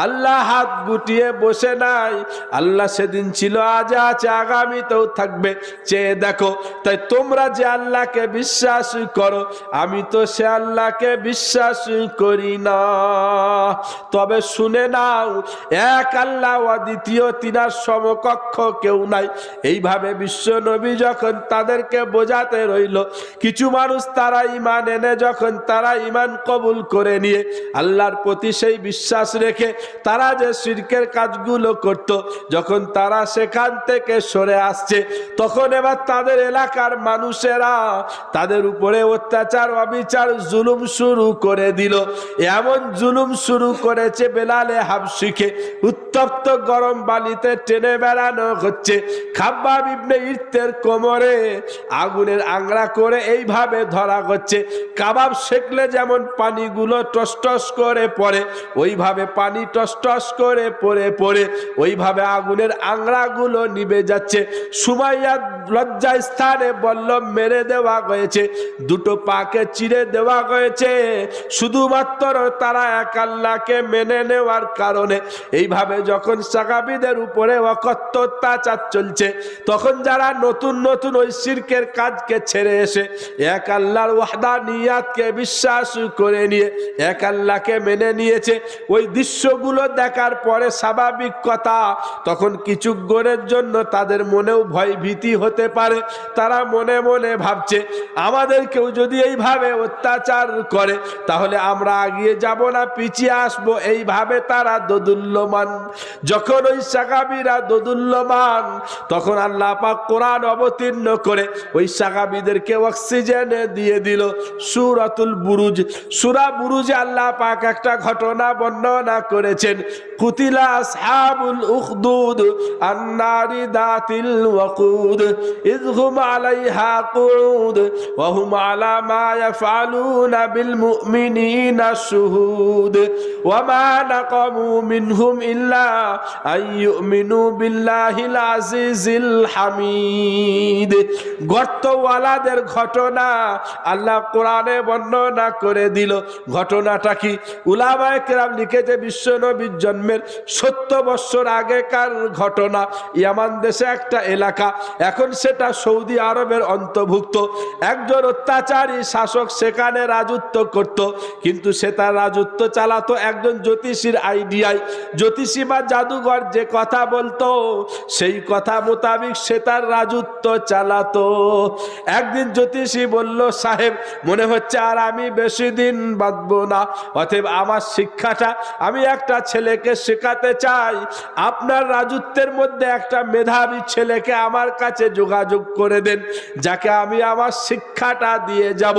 আল্লাহ হাত গুটিয়ে বসে নাই, আল্লাহ সেদিন ছিল, আজ আছে, আগামীতেও থাকবে, চেয়ে দেখো। তাই তোমরা যে আল্লাহকে বিশ্বাস করো, আমি তো সে আল্লাহকে বিশ্বাস করি না। তবে শুনে নাও, এক আল্লাহ অদ্বিতীয়, তিনার সমকক্ষ কেউ নাই। এইভাবে বিশ্ব নবী যখন তাদেরকে বোঝাতে রইল, কিছু মানুষ তারা ঈমান এনে যখন তারা ঈমান কবুল করে নিয়ে আল্লাহর প্রতি সেই বিশ্বাস রেখে তারা যে শিরকের কাজগুলো করত, যখন তারা সেখান থেকে সরে আসছে, তখন এবার তাদের এলাকার মানুষেরা তাদের উপরে অত্যাচার, অবিচার, জুলুম শুরু করে দিল। এমন জুলুম শুরু করেছে, বেলালে হাবশিকে উত্তপ্ত গরম বালিতে টেনে বেড়ানো হচ্ছে, খাব্বাব ইবনে ইরতের কোমরে আগুনের আংড়া করে এইভাবে ধরা হচ্ছে। কাবাব সেকলে যেমন পানিগুলো টস টস করে পড়ে, ওইভাবে পানি টস টস করে পড়ে পড়ে ওইভাবে আগুনের আংড়াগুলো নিভে যাচ্ছে। সুমাইয়ার লজ্জা স্থানে বল্লম মেরে দেওয়া হয়েছে, দুটো পাকে চিরে দেওয়া হয়েছে, শুধুমাত্র তারা এক আল্লাহকে মেনে নেওয়ার কারণে। এইভাবে যখন সাহাবীদের উপরে অকথ্য অত্যাচার চলছে, তখন যারা নতুন নতুন ওই শিরকের কাজকে ছেড়ে এসে এক আল্লাহর ওয়াহদানিয়াতকে বিশ্বাস করে নিয়ে এক আল্লাহকে মেনে নিয়েছে, ওই দৃশ্যগুলো দেখার পরে স্বাভাবিক কথা, তখন কিছুক্ষণের জন্য তাদের মনেও ভয় ভীতি হতে পারে। তারা মনে মনে ভাবছে, আমাদের কেউ যদি এইভাবে অত্যাচার করে তাহলে আমরা এগিয়ে যাব না, পিছিয়ে আসবো। এইভাবে তারা দোদুল্যমান। যখন ওই সাহাবীরা দোদুল্যমান, তখন আল্লাহ পাক কোরআন অবতীর্ণ করে ওই সাহাবীদেরকে অক্সিজেন দিয়ে দিল। সূরাতুল বুরুজ, সূরা বুরুজে আল্লাহ পাক একটা ঘটনা বর্ণনা করেছেন, কুতিলা আসহাবুল উখদুদ আন-নারি দাতিল ওয়াকুদ ইয হুম আলাইহা কুউদ ওয়া হুম আলা মা ইয়াফআলুনা বিল মুমিনিনা শুহুদ ওয়া মা নাকামু মিনহুম ইল্লা আন ইউমিনু বিল্লাহিল আজিজিল হামিদ। গর্তওয়ালাদের ঘটনা আল্লাহ কোরআনে বর্ণনা করে দিল। ঘটনাটা কি? উলামায়ে কেরাম লিখেছে, বিশ্ব নবীর জন্মের 70 বছর আগেকার ঘটনা। ইয়ামান দেশে একটা এলাকা, এখন সেটা সৌদি আরবের অন্তর্ভুক্ত। একজন অত্যাচারী শাসক সেখানে রাজত্ব করত, কিন্তু সে তার রাজত্ব চালাতো একজন জ্যোতিষীর আইডিয়ায়। জ্যোতিষী বা জাদুঘর যে কথা বলতো, সেই কথা মোতাবিক সে তার রাজত্ব চালাতো। একদিন জ্যোতিষী বলল, সাহেব মনে হচ্ছে আর আমি বেশি দিন বাঁচবো না, অতএব আমার শিক্ষাটা আমি একটা ছেলেকে শেখাতে চাই। আপনার রাজত্বের মধ্যে একটা মেধাবী ছেলেকে আমার কাছে যোগাযোগ করে দেন, যাকে আমি আমার শিক্ষাটা দিয়ে যাব।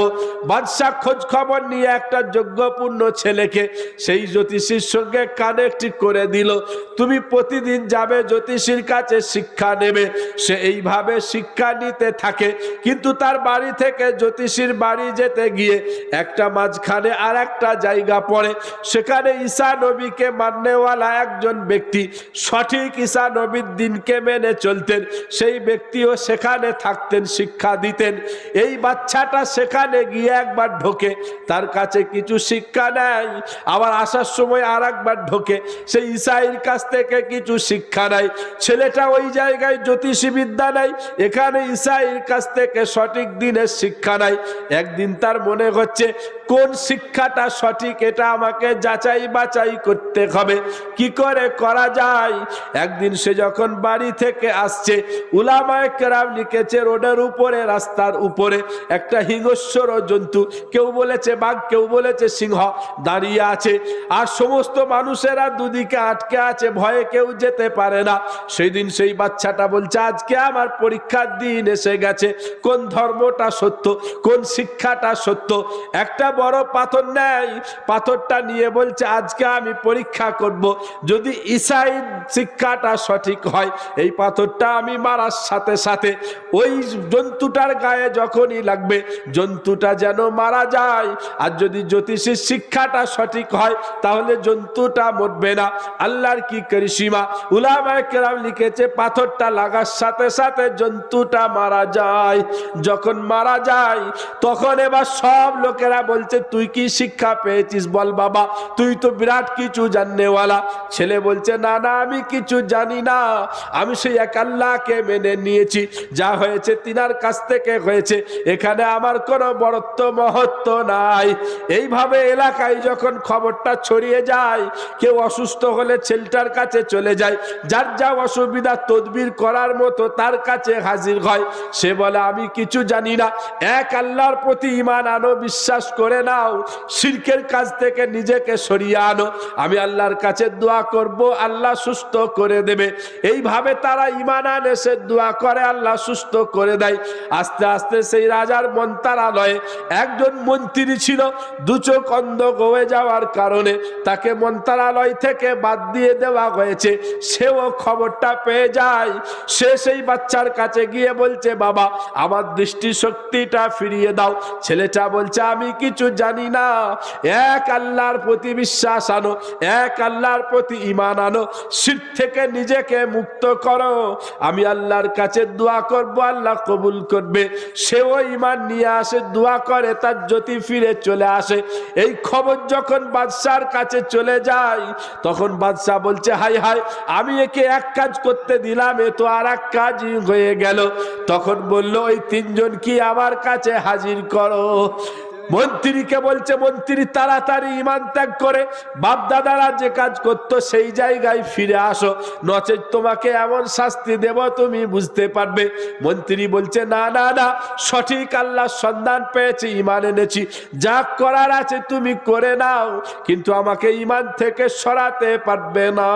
বাদশা খোঁজ খবর নিয়ে একটা যোগ্যপূর্ণ ছেলেকে সেই জ্যোতিষীর সঙ্গে কানেক্ট করে দিল। তুমি প্রতিদিন যাবে জ্যোতিষীর কাছে শিক্ষা নেবে। সে এইভাবে শিক্ষা নিতে থাকে, কিন্তু তার বাড়ি থেকে জ্যোতিষীর বাড়ি যেতে গিয়ে একটা মাঝখানে আর একটা জায়গা পড়ে। সেখানে ঈসা নবীকে মাননেওয়ালা একজন ব্যক্তি, সঠিক ঈসা নবীর দিনকে মেনে চলতেন, সেই ব্যক্তিও সেখানে থাকতেন, শিক্ষা দিতেন। এই বাচ্চাটা সেখানে গিয়ে একবার ঢোকে, তার কাছে কিছু শিক্ষা নেয়, আবার আসার সময় আর একবার ঢোকে, সেই ঈসাইর কাছ থেকে কিছু শিক্ষা নেয়। ছেলেটা ওই জায়গায় জ্যোতিষী বিদ্যা নেয়, এখানে ঈসাইর কাছ থেকে সঠিক দিনের শিক্ষা নেয়। একদিন তার মনে হচ্ছে কোন শিক্ষাটা সঠিক, এটা আমাকে যাচাই বাছাই করতে হবে। কি করে করা যায়? এক একদিন সে যখন বাড়ি থেকে আসছে, উলামায়ে কেরাম লিখেছে রোডের উপরে, রাস্তার উপরে একটা হিংস্র জন্তু, কেউ বলেছে বাঘ, কেউ বলেছে সিংহ, দাঁড়িয়ে আছে। আর সমস্ত মানুষেরা দুদিকে আটকে আছে, ভয়ে কেউ যেতে পারে না। সেই দিন সেই বাচ্চাটা বলছে, আজকে আমার পরীক্ষার দিন এসে গেছে, কোন ধর্মটা সত্য, কোন শিক্ষাটা সত্য। একটা বড় পাথর নেয়, পাথরটা নিয়ে বলছে, আজকে আমি পরীক্ষা করব, যদি ঈসাই শিক্ষাটা সঠিক হয়, এই পাথরটা আমি মারার সাথে সাথে ওই জন্তুটার গায়ে যখনই লাগবে, জন্তুটা যেন মারা যায়। আর যদি জ্যোতিষীর শিক্ষাটা সঠিক হয়, তাহলে জন্তুটা মরবে না। আল্লাহর কি করিশমা! উলামায়ে কেরাম লিখেছে, পাথরটা লাগার সাথে সাথে জন্তুটা মারা যায়। যখন মারা যায়, তখন এবার সব লোকেরা বলছে, তুই কি শিক্ষা পেয়েছিস বল বাবা, তুই তো বিরাট কিছু জাননেওয়ালা। ছেলে বলছে, না না, আমি কিছু জানি না, আমি সেই এক আল্লাহকে মেনে নিয়েছি, যা হয়েছে তিনার কাছ থেকে হয়েছে, এখানে আমার কোনো বড়ত্ব মহত্ব নাই। এইভাবে এলাকায় যখন খবরটা ছড়িয়ে যায়, কেউ অসুস্থ হলে ছেলেটার কাছে চলে যায়, যার যা অসুবিধা তদবির করার মতো তার কাছে হাজির হয়। সে বলে, আমি কিছু জানি না, এক আল্লাহর প্রতি ঈমান আনো, বিশ্বাস করে নাও, শিরকের কাজ থেকে নিজেকে সরিয়ে আনো, আমি আল্লাহর কাছে দোয়া করব, আল্লাহ সুস্থ করে দেবে। এইভাবে তারা ঈমান আনে, সে দোয়া করে, আল্লাহ সুস্থ করে দেয়। আস্তে আস্তে সেই রাজার মন্ত্রালয়ে একজন মন্ত্রী ছিল, দু চোখ অন্ধ হয়ে যাওয়ার কারণে তাকে মন্ত্রালয় থেকে বাদ দিয়ে দেওয়া হয়েছে। সেও খবরটা পেয়ে যায়, সে সেই বাচ্চার কাছে গিয়ে বলছে, বাবা আমার দৃষ্টিশক্তিটা ফিরিয়ে দাও। ছেলেটা বলছে, আমি কিছু জানি না, এক আল্লাহর প্রতি বিশ্বাস আনো, এক আল্লাহর প্রতি ঈমান আনো, শিরক থেকে নিজেকে মুক্ত করো, আমি আল্লাহর কাছে দোয়া করব, আল্লাহ কবুল করবে। সেও ঈমান নিয়ে আসে, দোয়া করে, তার জ্যোতি ফিরে চলে আসে। এই খবর যখন বাদশার কাছে চলে যায়, তখন বাদশা বলছে, হাই হাই, আমি একে এক কাজ করতে দিলাম, এ তো আর এক কাজই হয়ে গেল। তখন বলল, ওই তিনজন কি আমার কাছে হাজির করো। মন্ত্রীকে বলছে, মন্ত্রী তাড়াতাড়ি ঈমান ত্যাগ করে বাপ দাদারা যে কাজ করতো সেই জায়গায় ফিরে আসো, নচেত তোমাকে এমন শাস্তি দেব তুমি বুঝতে পারবে। মন্ত্রী বলছে, না না না, সঠিক আল্লাহর সন্ধান পেয়েছি, ঈমান এনেছি, যা করার আছে তুমি করে নাও, কিন্তু আমাকে ঈমান থেকে সরাতে পারবে না।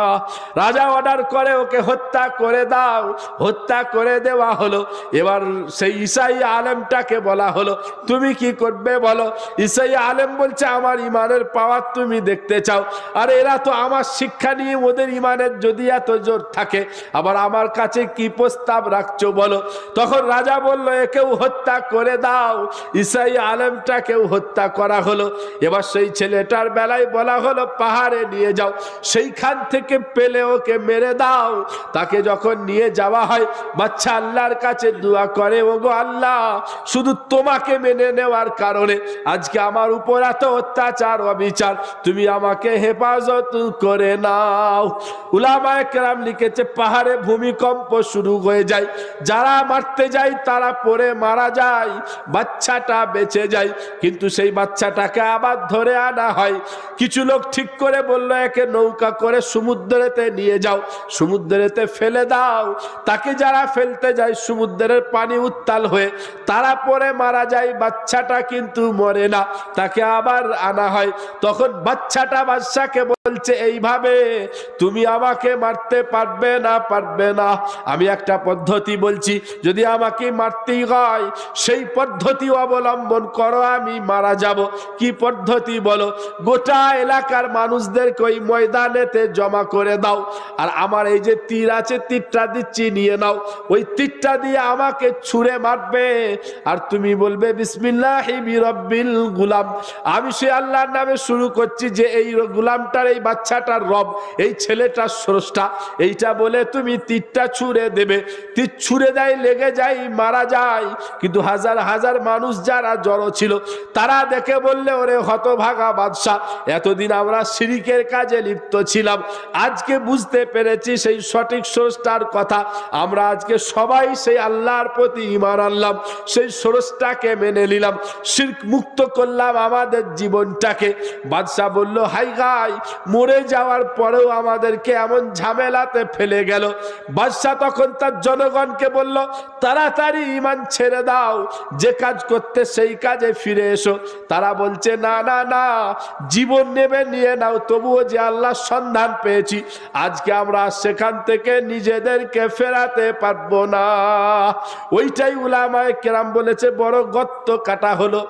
রাজা অর্ডার করে, ওকে হত্যা করে দাও। হত্যা করে দেওয়া হলো। এবার সেই ঈসাই আলেমটাকে বলা হলো, তুমি কি করবে বলো। ঈসাই আলেম বলছে, আমার ঈমানের পাওয়ার তুমি দেখতে চাও? আর এরা তো আমার শিক্ষা নিয়ে, ওদের ঈমানের যদি এত জোর থাকে, আবার আমার কাছে কি প্রস্তাব রাখছো বলো। তখন রাজা বলল, একেও হত্যা করে দাও। ঈসাই আলেমটাকেও হত্যা করা হলো। এবার সেই ছেলেটার বেলায় বলা হলো, পাহাড়ে নিয়ে যাও, সেইখান থেকে পেলে ওকে মেরে দাও। তাকে যখন নিয়ে যাওয়া হয়, বাচ্চা আল্লাহর কাছে দোয়া করে, ওগো আল্লাহ, শুধু তোমাকে মেনে নেওয়ার কারণে আজকে আমার উপর এত অত্যাচার অবিচার, তুমি আমাকে হেফাজত করে নাও। উলামায়ে কেরাম লিখেছে, পাহাড়ে ভূমিকম্প শুরু হয়ে যায়, যারা মারতে যায় তারা পড়ে মারা যায়, বাচ্চাটা বেঁচে যায়। কিন্তু সেই বাচ্চাটাকে আবার ধরে আনা হয়। কিছু লোক ঠিক করে বলল, একে নৌকা করে সমুদ্রেতে নিয়ে যাও, সমুদ্রেতে ফেলে দাও। তাকে যারা ফেলতে যায়, সমুদ্রের পানি উত্তাল হয়ে তারা পড়ে মারা যায়, বাচ্চাটা কিন্তু মরে না, তাকে আবার আনা হয়। তখন বাচ্চাটা বাদশাকে বলছে, এইভাবে তুমি আমাকে মারতে পারবে না, পারবে না। আমি একটা পদ্ধতি বলছি, যদি আমাকে মারতেই হয় সেই পদ্ধতি অবলম্বন করো, আমি মারা যাব। কি পদ্ধতি বলো? গোটা এলাকার মানুষদেরকে ওই ময়দানেতে জমা করে দাও, আর আমার এই যে তীর আছে, তীরটা দিচ্ছি, নিয়ে নাও। ওই তীরটা দিয়ে আমাকে ছুঁড়ে মারবে, আর তুমি বলবে, বিসমিল্লাহি বিরব্বিল গুলাম, আমি সে আল্লাহর নামে শুরু করছি যে এই গুলামটার, এই বাচ্চাটার রব, এই ছেলেটার স্রষ্টা। এইটা বলে তুমি তীরটা ছুঁড়ে দেবে। তীর ছুঁড়ে দেয়, লেগে যায়, মারা যায়। কিন্তু হাজার হাজার মানুষ যারা জড়ো ছিল, তারা দেখে বললে, ওরে হতভাগা বাদশা, এতদিন আমরা শিরকের কাজে লিপ্ত ছিলাম, আজকে বুঝতে পেরেছি সেই সঠিক স্রষ্টার কথা। আমরা আজকে সবাই সেই আল্লাহর প্রতি ঈমান আনলাম, সেই স্রষ্টাকে মেনে নিলাম, শিরক মুক্ত মুক্ত করলাম আমাদের জীবনটাকে। বাদশা বলল, হাই গাই, মরে যাওয়ার পরেও আমাদেরকে এমন ঝামেলাতে ফেলে গেল। বাদশা তখন তার জনগণকে বলল, তাড়াতাড়ি ঈমান ছেড়ে দাও, যে কাজ করতে সেই কাজে ফিরে এসো। তারা বলছে, না না না, জীবন নেবে নিয়ে নাও, তবুও যে আল্লাহর সন্ধান পেয়েছি, আজকে আমরা সেখান থেকে নিজেদেরকে ফেরাতে পারবো না। ওইটাই উলামায়ে কেরাম বলেছে বড় গর্ত কাটা হলো।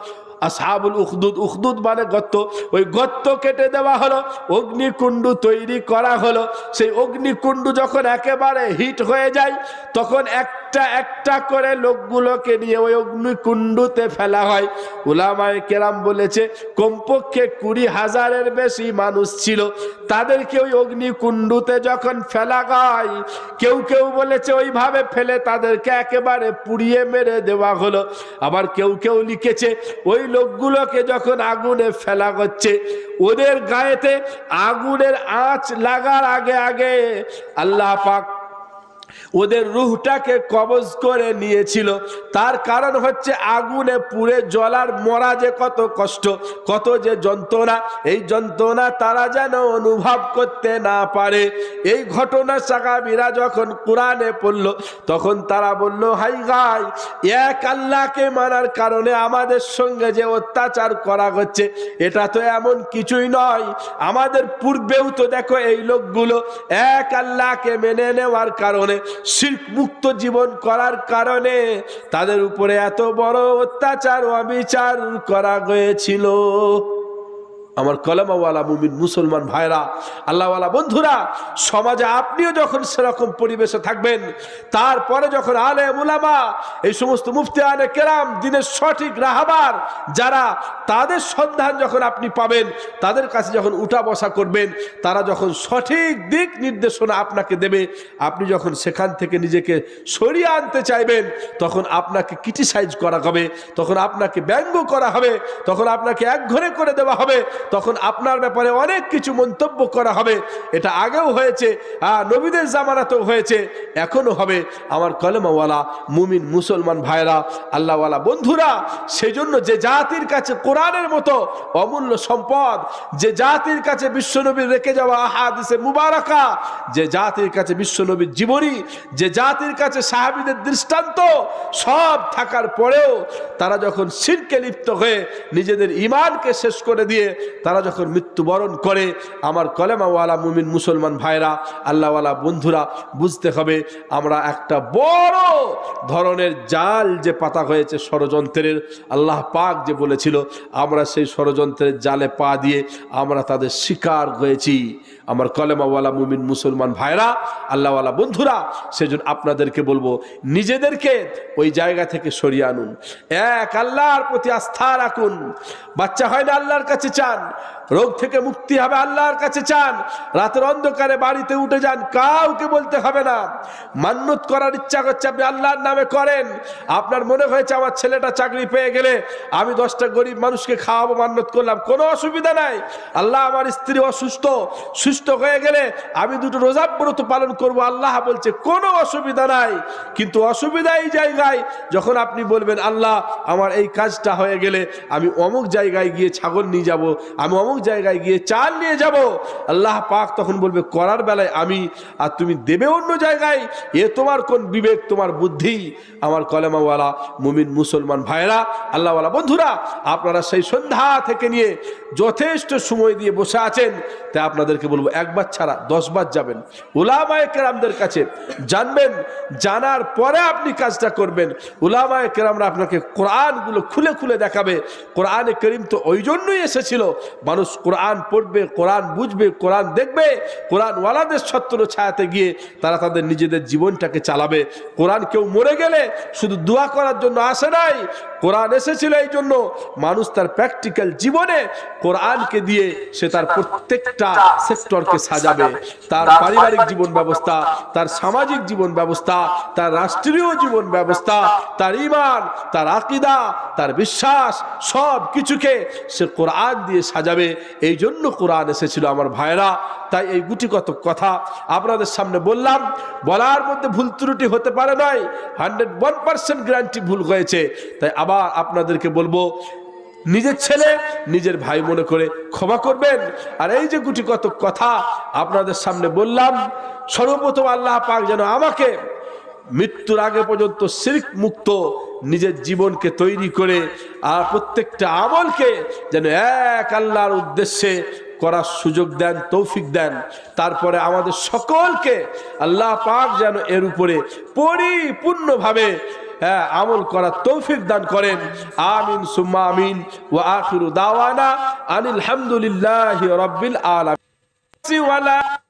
আসহাবুল উখদুদ, উখদুদ মানে গর্ত, ওই গর্ত কেটে দেওয়া হলো, অগ্নিকুণ্ড তৈরি করা হলো। সেই অগ্নিকুণ্ড যখন একেবারে হিট হয়ে যায়, তখন একটা একটা করে লোকগুলোকে নিয়ে ওই অগ্নিকুণ্ডতে ফেলা হয়। উলামায়ে কেরাম বলেছে কমপক্ষে 20,000-এর বেশি মানুষ ছিল। তাদেরকে ওই অগ্নিকুণ্ডতে যখন ফেলা হয়, কেউ কেউ বলেছে ওইভাবে ফেলে তাদেরকে একেবারে পুড়িয়ে মেরে দেওয়া হলো। আবার কেউ কেউ লিখেছে ওই লোকগুলোকে যখন আগুনে ফেলা হচ্ছে, ওদের গায়েতে আগুনের আঁচ লাগার আগে আগে আল্লাহ পাক ওদের রূহটাকে কবজ করে নিয়েছিল। তার কারণ হচ্ছে আগুনে পুড়ে জ্বলার মরা যে কত কষ্ট, কত যে যন্ত্রণা, এই যন্ত্রণা তারা যেন অনুভব করতে না পারে। এই ঘটনা সাহাবীরা যখন কোরআনে পড়ল, তখন তারা বলল, হাই গাই, এক আল্লাহকে মানার কারণে আমাদের সঙ্গে যে অত্যাচার করা হচ্ছে, এটা তো এমন কিছুই নয়। আমাদের পূর্বেও তো দেখো এই লোকগুলো এক আল্লাহকে মেনে নেওয়ার কারণে, শিরক মুক্ত জীবন করার কারণে তাদের উপরে এত বড় অত্যাচার অবিচার করা হয়েছিল। আমার কলেমাওয়ালা মুমিন মুসলমান ভাইরা, আল্লাহওয়ালা বন্ধুরা, সমাজে আপনিও যখন সেরকম পরিবেশে থাকবেন, তারপরে যখন আলেম উলামা, এই সমস্ত মুফতিয়ানে কেরাম, দিনের সঠিক রাহবার যারা, তাদের সন্ধান যখন আপনি পাবেন, তাদের কাছে যখন উঠা বসা করবেন, তারা যখন সঠিক দিক নির্দেশনা আপনাকে দেবে, আপনি যখন সেখান থেকে নিজেকে সরিয়ে আনতে চাইবেন, তখন আপনাকে ক্রিটিসাইজ করা হবে, তখন আপনাকে ব্যঙ্গ করা হবে, তখন আপনাকে একঘরে করে দেওয়া হবে, তখন আপনার ব্যাপারে অনেক কিছু মন্তব্য করা হবে। এটা আগেও হয়েছে, নবীদের জামানাতেও হয়েছে, এখনো হবে। আমার কলেমাওয়ালা মুমিন মুসলমান ভাইরা, আল্লাহওয়ালা বন্ধুরা, সেই জন্য যে জাতির কাছে কোরআনের মতো অমূল্য সম্পদ, যে জাতির কাছে বিশ্বনবীর রেখে যাওয়া আহাদিসে মুবারাকা, যে জাতির কাছে বিশ্বনবীর জীবনী, যে জাতির কাছে সাহাবীদের দৃষ্টান্ত সব থাকার পরেও তারা যখন শিরকে লিপ্ত হয়ে নিজেদের ঈমানকে শেষ করে দিয়ে তারা যখন মৃত্যুবরণ করে, আমার কলেমাওয়ালা মুমিন মুসলমান ভাইরা, আল্লাহওয়ালা বন্ধুরা, বুঝতে হবে আমরা একটা বড় ধরনের জাল যে পাতা হয়েছে ষড়যন্ত্রের, আল্লাহ পাক যে বলেছিল আমরা সেই ষড়যন্ত্রের জালে পা দিয়ে আমরা তাদের শিকার হয়েছি। আমার কলেমাওয়ালা মুমিন মুসলমান ভাইরা, আল্লাহওয়ালা বন্ধুরা, সেজন্য আপনাদেরকে বলবো নিজেদেরকে ওই জায়গা থেকে সরিয়ে আনুন, এক আল্লাহর প্রতি আস্থা রাখুন। বাচ্চা হয় না, আল্লাহর কাছে চান। রোগ থেকে মুক্তি হবে, আল্লাহর কাছে চান। রাতের অন্ধকারে বাড়িতে উঠে যান, কাউকে বলতে হবে না। মান্নত করার ইচ্ছা করছে, আপনি আল্লাহর নামে করেন। আপনার মনে হয়েছে আমার ছেলেটা চাকরি পেয়ে গেলে আমি 10টা গরিব মানুষকে খাওয়াবো, মান্নত করলাম, কোনো অসুবিধা নাই। আল্লাহ আমার স্ত্রী অসুস্থ, সুস্থ হয়ে গেলে আমি 2টো রোজা ব্রত পালন করব, আল্লাহ বলছে কোনো অসুবিধা নাই। কিন্তু অসুবিধা এই জায়গায় যখন আপনি বলবেন আল্লাহ আমার এই কাজটা হয়ে গেলে আমি অমুক জায়গায় গিয়ে ছাগল নিয়ে যাব, আমি অমুক জায়গায় গিয়ে চাল নিয়ে যাব, আল্লাহ পাক তখন বলবে করার বেলায় আমি, আর তুমি দেবে অন্য জায়গায়। এ তোমার কোন বিবেক, তোমার বুদ্ধি? আমার কলেমাওয়ালা মুমিন মুসলমান ভাইরা, আল্লাহওয়ালা বন্ধুরা, আপনারা সেই সন্ধ্যা থেকে নিয়ে যথেষ্ট সময় দিয়ে বসে আছেন, তাই আপনাদেরকে বলবো একবার ছাড়া 10 বার যাবেন উলামায়ে কেরামদের কাছে, জানবেন, জানার পরে আপনি কাজটা করবেন। উলামায়ে কেরামরা আপনাকে কোরআনগুলো খুলে খুলে দেখাবে। কোরআনে করিম তো ওই জন্যই এসেছিল, মানুষ কোরআন পড়বে, কোরআন বুঝবে, কোরআন দেখবে, কোরআন ওয়ালাদের ছত্র ছায়াতে গিয়ে তারা তাদের নিজেদের জীবনটাকে চালাবে। কোরআন কেউ মরে গেলে শুধু দোয়া করার জন্য আসে নাই, কোরআন এসেছিল এই জন্য মানুষ তার প্র্যাকটিক্যাল জীবনে কোরআনকে দিয়ে সে তার প্রত্যেকটা সেক্টরকে সাজাবে। তার পারিবারিক জীবন ব্যবস্থা, তার সামাজিক জীবন ব্যবস্থা, তার রাষ্ট্রীয় জীবন ব্যবস্থা, তার ঈমান, তার আকীদা, তার বিশ্বাস, সব কিছুকে সে কোরআন দিয়ে সাজাবে। এই জন্য কোরআন এসেছিল আমার ভাইরা। তাই এই গুটিগত কথা আপনাদের সামনে বললাম, বলার মধ্যে ভুল ত্রুটি হতে পারে নয়, 101% গ্যারান্টি ভুল হয়েছে। তাই আবার আপনাদেরকে বলবো নিজের ছেলে নিজের ভাই মনে করে ক্ষমা করবেন। আর এই যে গুটি কত কথা আপনাদের সামনে বললাম, সর্বপ্রথম আল্লাহ পাক যেন আমাকে মৃত্যুর আগে পর্যন্ত শিরক মুক্ত নিজের জীবনকে তৈরি করে আর প্রত্যেকটা আমলকে যেন এক আল্লাহর উদ্দেশ্যে করার সুযোগ দেন, তৌফিক দেন। তারপরে আমাদের সকলকে আল্লাহ পাক যেন এর উপরে পরিপূর্ণভাবে আমল করার তৌফিক দান করেন। আমিন সুম্মা আমিন। ওয়া আখিরু দাওয়ানা আনিল হামদুলিল্লাহি রাব্বিল আলামিন।